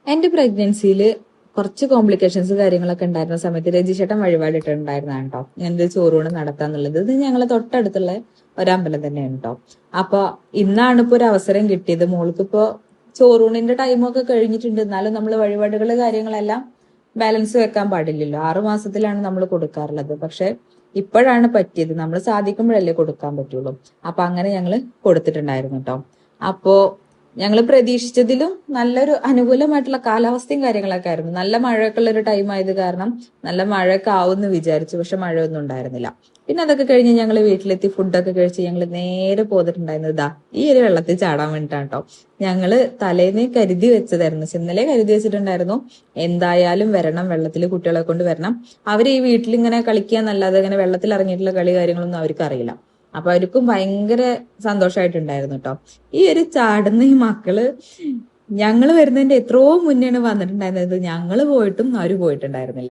എന്റെ പ്രഗ്നൻസിയിൽ കുറച്ച് കോംപ്ലിക്കേഷൻസ് കാര്യങ്ങളൊക്കെ ഉണ്ടായിരുന്ന സമയത്ത് രജിചേട്ടൻ വഴിപാടിട്ടുണ്ടായിരുന്നതാണ് കേട്ടോ. ഇങ്ങനത്തെ ചോറൂണ് നടത്താന്നുള്ളത്. ഇത് ഞങ്ങളെ തൊട്ടടുത്തുള്ള ഒരമ്പലം തന്നെയാണ് കേട്ടോ. അപ്പൊ ഇന്നാണ് ഇപ്പൊ ഒരു അവസരം കിട്ടിയത്. മോൾക്കിപ്പോ ചോറൂണിന്റെ ടൈമൊക്കെ കഴിഞ്ഞിട്ടുണ്ട്. എന്നാലും നമ്മൾ വഴിപാടുകൾ കാര്യങ്ങളെല്ലാം ബാലൻസ് വെക്കാൻ പാടില്ലല്ലോ. 6 മാസത്തിലാണ് നമ്മൾ കൊടുക്കാറുള്ളത്. പക്ഷെ ഇപ്പോഴാണ് പറ്റിയത്. നമ്മൾ സാധിക്കുമ്പോഴല്ലേ കൊടുക്കാൻ പറ്റുള്ളൂ. അപ്പൊ അങ്ങനെ ഞങ്ങള് കൊടുത്തിട്ടുണ്ടായിരുന്നു കേട്ടോ. അപ്പോ ഞങ്ങൾ പ്രതീക്ഷിച്ചതിലും നല്ലൊരു അനുകൂലമായിട്ടുള്ള കാലാവസ്ഥയും കാര്യങ്ങളൊക്കെ ആയിരുന്നു. നല്ല മഴയൊക്കെ ഉള്ള ഒരു ടൈം ആയത് കാരണം നല്ല മഴയൊക്കെ ആവുമെന്ന് വിചാരിച്ചു. പക്ഷെ മഴയൊന്നും ഉണ്ടായിരുന്നില്ല. പിന്നെ അതൊക്കെ കഴിഞ്ഞ് ഞങ്ങൾ വീട്ടിലെത്തി ഫുഡൊക്കെ കഴിച്ച് ഞങ്ങൾ നേരെ പോന്നിട്ടുണ്ടായിരുന്നത് ഈ ഒരു വെള്ളത്തിൽ ചാടാൻ വേണ്ടിയിട്ടാണ് കേട്ടോ. ഞങ്ങള് തലേന്ന് കരുതി വെച്ചതായിരുന്നു. ഇന്നലെ കരുതി വെച്ചിട്ടുണ്ടായിരുന്നു, എന്തായാലും വരണം, വെള്ളത്തിൽ കുട്ടികളെ കൊണ്ട് വരണം. അവർ ഈ വീട്ടിൽ ഇങ്ങനെ കളിക്കുക എന്നല്ലാതെ ഇങ്ങനെ വെള്ളത്തിൽ ഇറങ്ങിയിട്ടുള്ള കളി കാര്യങ്ങളൊന്നും അവർക്ക് അറിയില്ല. അപ്പൊ അവർക്കും ഭയങ്കര സന്തോഷമായിട്ടുണ്ടായിരുന്നു കേട്ടോ. ഈ ഒരു ചാടുന്ന ഈ മക്കള് ഞങ്ങള് വരുന്നതിന്റെ എത്രയോ മുന്നെയാണ് വന്നിട്ടുണ്ടായിരുന്നത്. ഞങ്ങള് പോയിട്ടും അവര് പോയിട്ടുണ്ടായിരുന്നില്ല.